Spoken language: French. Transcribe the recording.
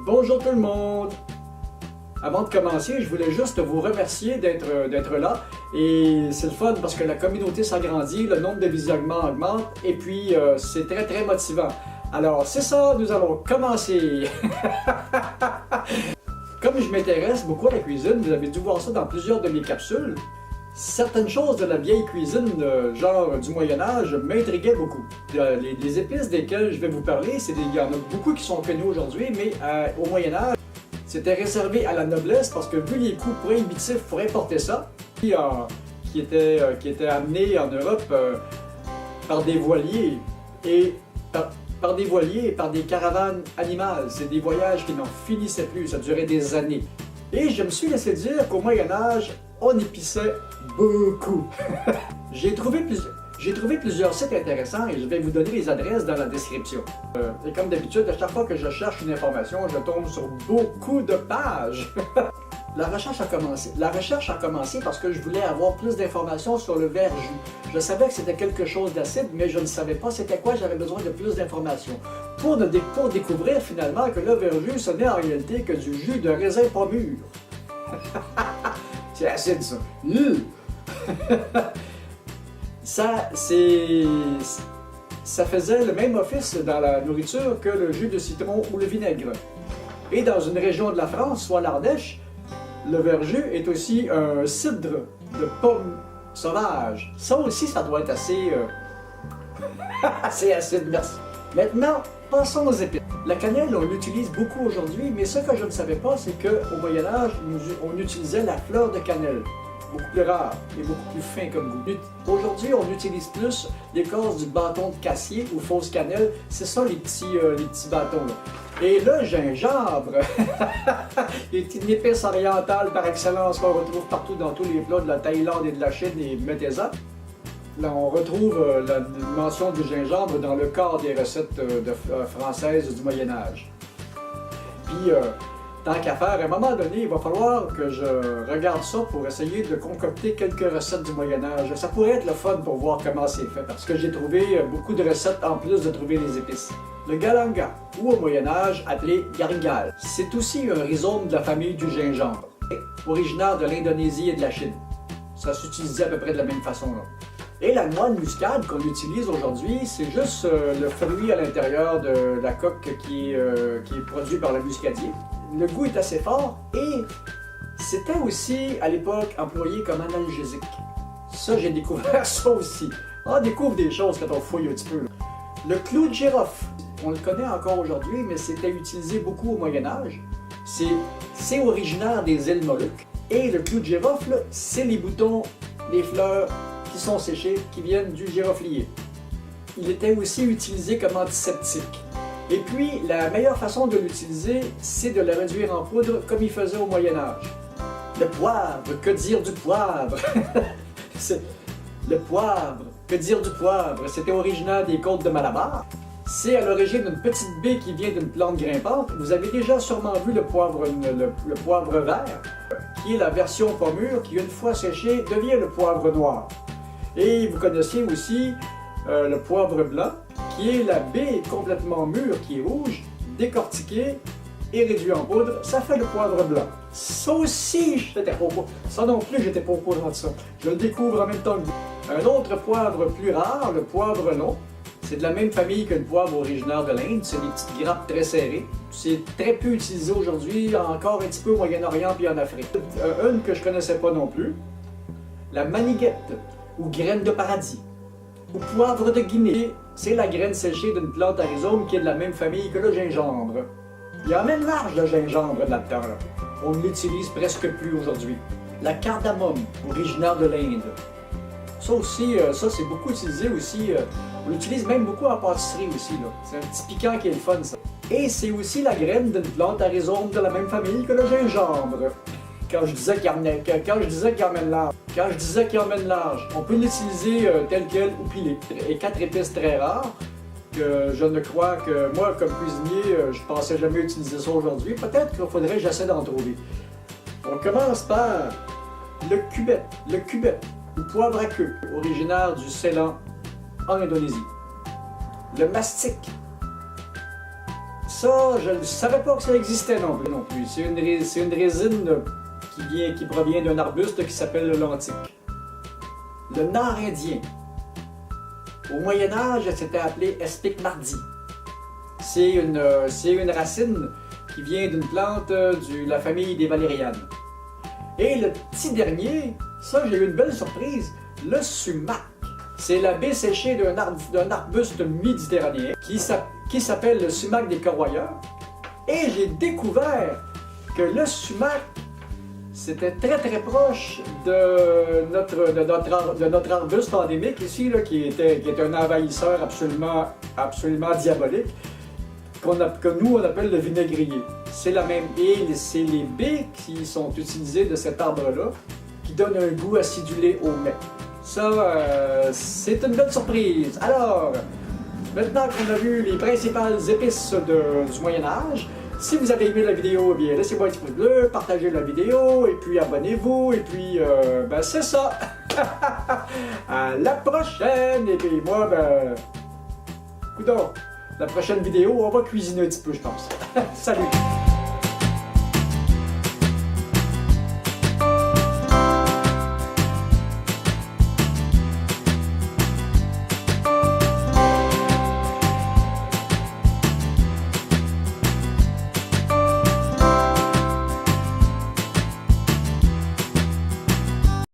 Bonjour tout le monde! Avant de commencer, je voulais juste vous remercier d'être là. Et c'est le fun parce que la communauté s'agrandit, le nombre de visionnements augmente et puis c'est très motivant. Alors c'est ça, nous allons commencer! Comme je m'intéresse beaucoup à la cuisine, vous avez dû voir ça dans plusieurs de mes capsules. Certaines choses de la vieille cuisine, genre du Moyen-Âge, m'intriguaient beaucoup. Les épices desquelles je vais vous parler, il y en a beaucoup qui sont connues aujourd'hui, mais au Moyen-Âge, c'était réservé à la noblesse parce que vu les coûts prohibitifs pour importer ça, qui était amené en Europe par des voiliers et par des caravanes animales. C'est des voyages qui n'en finissaient plus, ça durait des années. Et je me suis laissé dire qu'au Moyen-Âge, on épissait beaucoup. J'ai trouvé plusieurs sites intéressants et je vais vous donner les adresses dans la description. Et comme d'habitude, à chaque fois que je cherche une information, je tombe sur beaucoup de pages. La recherche a commencé parce que je voulais avoir plus d'informations sur le verjus. Je savais que c'était quelque chose d'acide, mais je ne savais pas c'était quoi, j'avais besoin de plus d'informations. Pour découvrir finalement que le verjus, ce n'est en réalité que du jus de raisin pas mûr. C'est acide ça. Ça faisait le même office dans la nourriture que le jus de citron ou le vinaigre. Et dans une région de la France, soit l'Ardèche, le verjus est aussi un cidre de pommes sauvages. Ça aussi, ça doit être assez acide, merci. Maintenant, passons aux épices. La cannelle, on l'utilise beaucoup aujourd'hui, mais ce que je ne savais pas, c'est qu'au Moyen-Âge, on utilisait la fleur de cannelle. Beaucoup plus rare et beaucoup plus fin comme goût. Aujourd'hui, on utilise plus l'écorce du bâton de cassis ou fausse cannelle. C'est ça les petits bâtons là. Et le gingembre, est une épice orientale par excellence qu'on retrouve partout dans tous les plats de la Thaïlande et de la Chine et mettez-en. Là, on retrouve la mention du gingembre dans le corps des recettes françaises du Moyen-Âge. Puis, tant qu'à faire, à un moment donné, il va falloir que je regarde ça pour essayer de concocter quelques recettes du Moyen-Âge. Ça pourrait être le fun pour voir comment c'est fait, parce que j'ai trouvé beaucoup de recettes en plus de trouver les épices. Le galanga, ou au Moyen-Âge appelé garingal, c'est aussi un rhizome de la famille du gingembre, originaire de l'Indonésie et de la Chine. Ça s'utilisait à peu près de la même façon là. Et la noix de muscade qu'on utilise aujourd'hui, c'est juste le fruit à l'intérieur de la coque qui est produit par le muscadier. Le goût est assez fort et c'était aussi à l'époque employé comme analgésique. Ça, j'ai découvert ça aussi. On découvre des choses quand on fouille un petit peu. Là. Le clou de girofle, on le connaît encore aujourd'hui, mais c'était utilisé beaucoup au Moyen-Âge. C'est originaire des îles Moluques. Et le clou de girofle, c'est les boutons, les fleurs qui sont séchés, qui viennent du giroflier. Il était aussi utilisé comme antiseptique. Et puis, la meilleure façon de l'utiliser, c'est de le réduire en poudre comme il faisait au Moyen-Âge. Le poivre, que dire du poivre? Le poivre, que dire du poivre? C'était originaire des côtes de Malabar. C'est à l'origine d'une petite baie qui vient d'une plante grimpante. Vous avez déjà sûrement vu le poivre vert, qui est la version pas mûre, qui une fois séché devient le poivre noir. Et vous connaissiez aussi le poivre blanc, qui est la baie complètement mûre, qui est rouge, décortiquée et réduite en poudre. Ça fait le poivre blanc. Ça aussi, j'étais pas au courant. Ça non plus, j'étais pas au courant de ça. Je le découvre en même temps que vous. Un autre poivre plus rare, le poivre long, c'est de la même famille que le poivre originaire de l'Inde. C'est des petites grappes très serrées. C'est très peu utilisé aujourd'hui, encore un petit peu au Moyen-Orient puis en Afrique. Une que je connaissais pas non plus, la maniguette, ou graine de paradis, ou poivre de Guinée. C'est la graine séchée d'une plante à rhizome qui est de la même famille que le gingembre. Il y a même large le gingembre là-dedans. Là. On ne l'utilise presque plus aujourd'hui. La cardamome, originaire de l'Inde. Ça aussi, ça c'est beaucoup utilisé aussi. On l'utilise même beaucoup en pâtisserie aussi. C'est un petit piquant qui est le fun ça. Et c'est aussi la graine d'une plante à rhizome de la même famille que le gingembre. Quand je disais qu'il emmène large, on peut l'utiliser tel quel ou pilé. Et 4 épices très rares, que je ne crois que moi, comme cuisinier, je pensais jamais utiliser ça aujourd'hui. Peut-être qu'il faudrait que j'essaie d'en trouver. On commence par le cubet, ou poivre à queue, originaire du Ceylan en Indonésie. Le mastic, Ça, je ne savais pas que ça existait non plus. C'est une résine qui provient d'un arbuste qui s'appelle le lentique. Le nard indien. Au Moyen-Âge, c'était appelé espic mardi. C'est une racine qui vient d'une plante de la famille des valérianes. Et le petit dernier, ça j'ai eu une belle surprise, le sumac. C'est la baie séchée d'un arbuste méditerranéen qui s'appelle le sumac des corroyeurs. Et j'ai découvert que le sumac, c'était très très proche de notre arbuste endémique ici, là, qui est un envahisseur absolument diabolique, que nous on appelle le vinaigrier. C'est la même et c'est les baies qui sont utilisées de cet arbre-là qui donnent un goût acidulé au mets. Ça, c'est une belle surprise. Alors, maintenant qu'on a vu les principales épices du Moyen-Âge, si vous avez aimé la vidéo, eh bien laissez-moi un petit pouce bleu, partagez la vidéo, et puis abonnez-vous, et puis, ben c'est ça! À la prochaine! Et puis moi, ben... coudonc, la prochaine vidéo, on va cuisiner un petit peu, je pense. Salut!